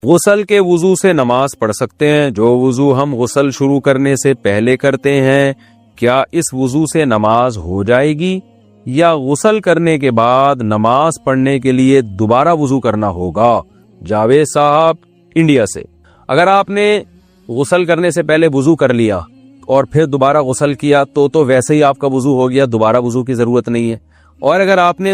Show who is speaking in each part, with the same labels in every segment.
Speaker 1: غسل کے وضو سے نماز پڑھ سکتے ہیں. جو وضو ہم غسل شروع کرنے سے پہلے کرتے ہیں کیا اس وضو سے نماز ہو جائے گی یا غسل کرنے کے بعد نماز پڑھنے کے لیے دوبارہ وضو کرنا ہوگا؟ جاوید صاحب انڈیا سے. اگر آپ نے غسل کرنے سے پہلے وضو کر لیا اور پھر دوبارہ غسل کیا تو ویسے ہی آپ کا وضو ہو گیا, دوبارہ وضو کی ضرورت نہیں ہے. اور اگر آپ نے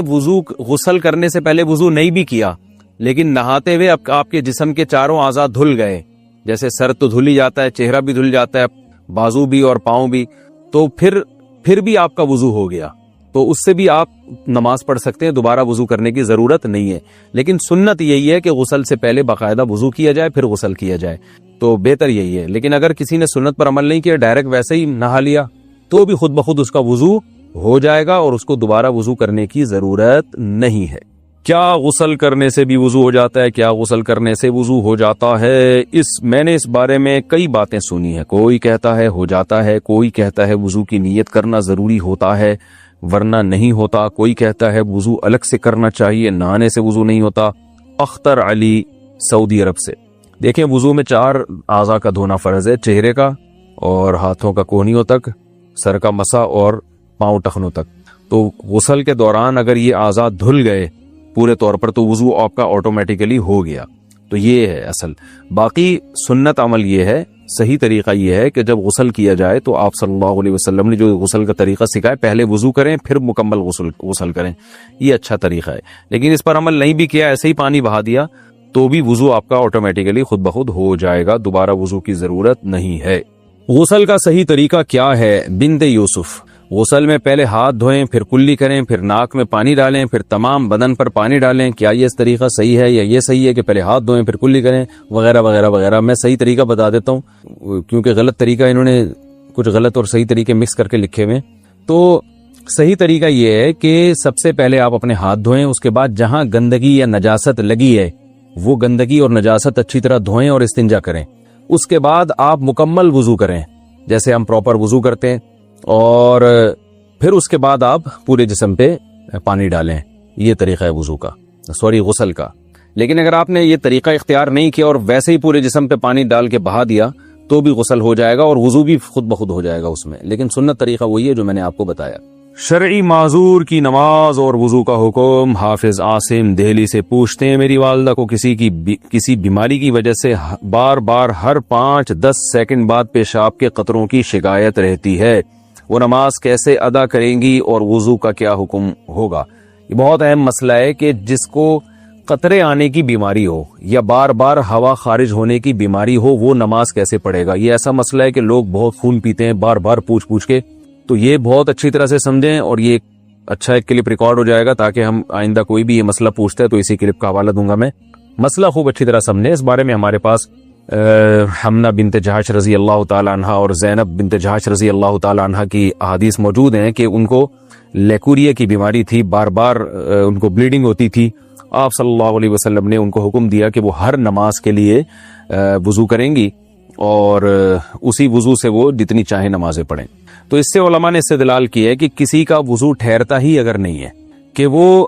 Speaker 1: غسل کرنے سے پہلے وضو نہیں بھی کیا لیکن نہاتے ہوئے آپ کے جسم کے چاروں اعضاء دھل گئے, جیسے سر تو دھل ہی جاتا ہے, چہرہ بھی دھل جاتا ہے, بازو بھی اور پاؤں بھی, تو پھر بھی آپ کا وضو ہو گیا تو اس سے بھی آپ نماز پڑھ سکتے ہیں, دوبارہ وضو کرنے کی ضرورت نہیں ہے. لیکن سنت یہی ہے کہ غسل سے پہلے باقاعدہ وضو کیا جائے پھر غسل کیا جائے, تو بہتر یہی ہے. لیکن اگر کسی نے سنت پر عمل نہیں کیا, ڈائریکٹ ویسے ہی نہا لیا, تو بھی خود بخود اس کا وضو ہو جائے گا اور اس کو دوبارہ وضو کرنے کی ضرورت نہیں ہے. کیا غسل کرنے سے بھی وضو ہو جاتا ہے؟ کیا غسل کرنے سے وضو ہو جاتا ہے؟ میں نے اس بارے میں کئی باتیں سنی ہیں. کوئی کہتا ہے ہو جاتا ہے, کوئی کہتا ہے وضو کی نیت کرنا ضروری ہوتا ہے ورنہ نہیں ہوتا, کوئی کہتا ہے وضو الگ سے کرنا چاہیے, نہانے سے وضو نہیں ہوتا. اختر علی سعودی عرب سے. دیکھیں, وضو میں 4 اعضاء کا دھونا فرض ہے, چہرے کا اور ہاتھوں کا کونیوں تک, سر کا مسا اور پاؤں ٹخنوں تک. تو غسل کے دوران اگر یہ اعضاء دھل گئے پورے طور پر تو وضو آپ کا آٹومیٹیکلی ہو گیا. تو یہ ہے اصل. باقی سنت عمل یہ ہے, صحیح طریقہ یہ ہے کہ جب غسل کیا جائے تو آپ صلی اللہ علیہ وسلم نے جو غسل کا طریقہ سکھایا, پہلے وضو کریں پھر مکمل غسل کریں, یہ اچھا طریقہ ہے. لیکن اس پر عمل نہیں بھی کیا, ایسے ہی پانی بہا دیا, تو بھی وضو آپ کا آٹومیٹیکلی خود بخود ہو جائے گا, دوبارہ وضو کی ضرورت نہیں ہے. غسل کا صحیح طریقہ کیا ہے؟ بنت یوسف. غسل میں پہلے ہاتھ دھوئیں, پھر کلی کریں, پھر ناک میں پانی ڈالیں, پھر تمام بدن پر پانی ڈالیں. کیا یہ طریقہ صحیح ہے یا یہ صحیح ہے کہ پہلے ہاتھ دھوئیں پھر کلی کریں وغیرہ وغیرہ وغیرہ؟ میں صحیح طریقہ بتا دیتا ہوں, کیونکہ غلط طریقہ انہوں نے کچھ غلط اور صحیح طریقے مکس کر کے لکھے ہوئے. تو صحیح طریقہ یہ ہے کہ سب سے پہلے آپ اپنے ہاتھ دھوئیں, اس کے بعد جہاں گندگی یا نجاست لگی ہے وہ گندگی اور نجاست اچھی طرح دھوئیں اور استنجا کریں. اس کے بعد آپ مکمل وضو کریں جیسے ہم پراپر وضو کرتے ہیں, اور پھر اس کے بعد آپ پورے جسم پہ پانی ڈالیں. یہ طریقہ ہے وضو کا, غسل کا. لیکن اگر آپ نے یہ طریقہ اختیار نہیں کیا اور ویسے ہی پورے جسم پہ پانی ڈال کے بہا دیا تو بھی غسل ہو جائے گا اور وضو بھی خود بخود ہو جائے گا اس میں. لیکن سنت طریقہ وہی ہے جو میں نے آپ کو بتایا. شرعی معذور کی نماز اور وضو کا حکم. حافظ عاصم دہلی سے پوچھتے ہیں, میری والدہ کو کسی بیماری کی وجہ سے بار بار ہر 5-10 سیکنڈ بعد پیشاب کے قطروں کی شکایت رہتی ہے, وہ نماز کیسے ادا کریں گی اور وضو کا کیا حکم ہوگا؟ یہ بہت اہم مسئلہ ہے کہ جس کو قطرے آنے کی بیماری ہو یا بار بار ہوا خارج ہونے کی بیماری ہو وہ نماز کیسے پڑھے گا؟ یہ ایسا مسئلہ ہے کہ لوگ بہت خون پیتے ہیں بار بار پوچھ کے, تو یہ بہت اچھی طرح سے سمجھیں اور یہ اچھا ایک کلپ ریکارڈ ہو جائے گا تاکہ ہم آئندہ کوئی بھی یہ مسئلہ پوچھتا ہے تو اسی کلپ کا حوالہ دوں گا میں. مسئلہ خوب اچھی طرح سمجھیں. اس بارے میں ہمارے پاس حمنہ بنت جہش رضی اللہ تعالی عنہ اور زینب بنت جہش رضی اللہ تعالی عنہ کی احادیث موجود ہیں کہ ان کو لیکوریا کی بیماری تھی, بار بار ان کو بلیڈنگ ہوتی تھی. آپ صلی اللہ علیہ وسلم نے ان کو حکم دیا کہ وہ ہر نماز کے لیے وضو کریں گی اور اسی وضو سے وہ جتنی چاہیں نمازیں پڑھیں. تو اس سے علماء نے استدلال کی ہے کہ کسی کا وضو ٹھہرتا ہی اگر نہیں ہے کہ وہ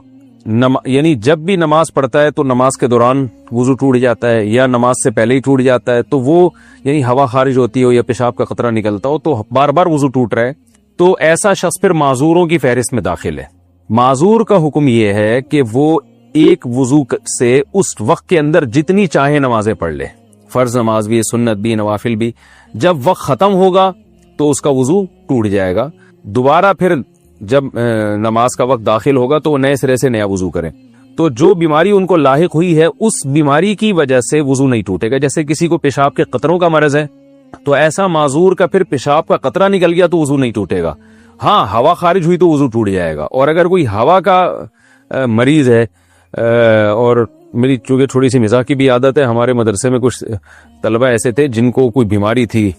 Speaker 1: یعنی جب بھی نماز پڑھتا ہے تو نماز کے دوران وضو ٹوٹ جاتا ہے یا نماز سے پہلے ہی ٹوٹ جاتا ہے, تو وہ یعنی ہوا خارج ہوتی ہو یا پیشاب کا قطرہ نکلتا ہو تو بار بار وضو ٹوٹ رہا ہے, تو ایسا شخص پھر معذوروں کی فہرست میں داخل ہے. معذور کا حکم یہ ہے کہ وہ ایک وضو سے اس وقت کے اندر جتنی چاہے نمازیں پڑھ لے, فرض نماز بھی, سنت بھی, نوافل بھی. جب وقت ختم ہوگا تو اس کا وضو ٹوٹ جائے گا. دوبارہ پھر جب نماز کا وقت داخل ہوگا تو وہ نئے سرے سے نیا وضو کریں. تو جو بیماری ان کو لاحق ہوئی ہے اس بیماری کی وجہ سے وضو نہیں ٹوٹے گا. جیسے کسی کو پیشاب کے قطروں کا مرض ہے تو ایسا معذور کا پھر پیشاب کا قطرہ نکل گیا تو وضو نہیں ٹوٹے گا. ہاں, ہوا خارج ہوئی تو وضو ٹوٹ جائے گا. اور اگر کوئی ہوا کا مریض ہے, اور میری چونکہ تھوڑی سی مزاح کی بھی عادت ہے, ہمارے مدرسے میں کچھ طلبہ ایسے تھے جن کو کوئی بیماری تھی,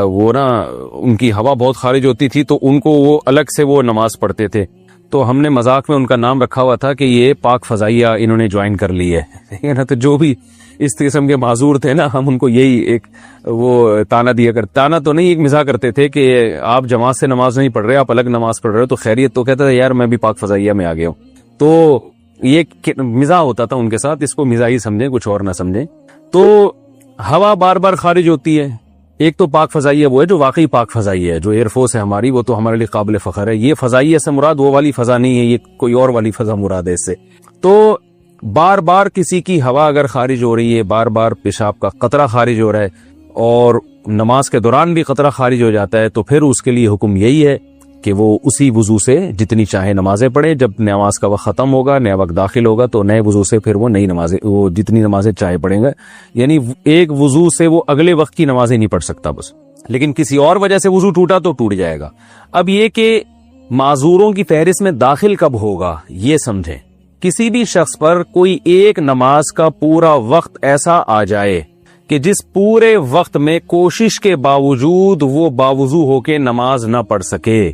Speaker 1: وہ نا ان کی ہوا بہت خارج ہوتی تھی تو ان کو وہ الگ سے وہ نماز پڑھتے تھے. تو ہم نے مذاق میں ان کا نام رکھا ہوا تھا کہ یہ پاک فضائیہ انہوں نے جوائن کر لی ہے نا. تو جو بھی اس قسم کے معذور تھے نا, ہم ان کو یہی ایک وہ تانا دیا کرتے, تانا تو نہیں, ایک مزاح کرتے تھے کہ آپ جماعت سے نماز نہیں پڑھ رہے, آپ الگ نماز پڑھ رہے ہو تو خیریت. تو کہتا تھا یار میں بھی پاک فضائیہ میں آ گیا ہوں. تو یہ مزاح ہوتا تھا ان کے ساتھ, اس کو مزاح ہی سمجھیں, کچھ اور نہ سمجھیں. تو ہوا بار بار خارج ہوتی ہے. ایک تو پاک فضائیہ وہ ہے جو واقعی پاک فضائیہ ہے، جو ایئر فورس ہے ہماری، وہ تو ہمارے لیے قابل فخر ہے. یہ فضائیہ سے مراد وہ والی فضا نہیں ہے، یہ کوئی اور والی فضا مراد ہے اس سے. تو بار بار کسی کی ہوا اگر خارج ہو رہی ہے، بار بار پیشاب کا قطرہ خارج ہو رہا ہے اور نماز کے دوران بھی قطرہ خارج ہو جاتا ہے، تو پھر اس کے لیے حکم یہی ہے کہ وہ اسی وضو سے جتنی چاہے نمازیں پڑھے. جب نماز کا وقت ختم ہوگا، نیا وقت داخل ہوگا، تو نئے وضو سے پھر وہ نئی نمازیں، وہ جتنی نمازیں چاہے پڑھیں گا. یعنی ایک وضو سے وہ اگلے وقت کی نمازیں نہیں پڑھ سکتا بس، لیکن کسی اور وجہ سے وضو ٹوٹا تو ٹوٹ جائے گا. اب یہ کہ معذوروں کی فہرست میں داخل کب ہوگا یہ سمجھیں. کسی بھی شخص پر کوئی ایک نماز کا پورا وقت ایسا آ جائے کہ جس پورے وقت میں کوشش کے باوجود وہ باوضو ہو کے نماز نہ پڑھ سکے،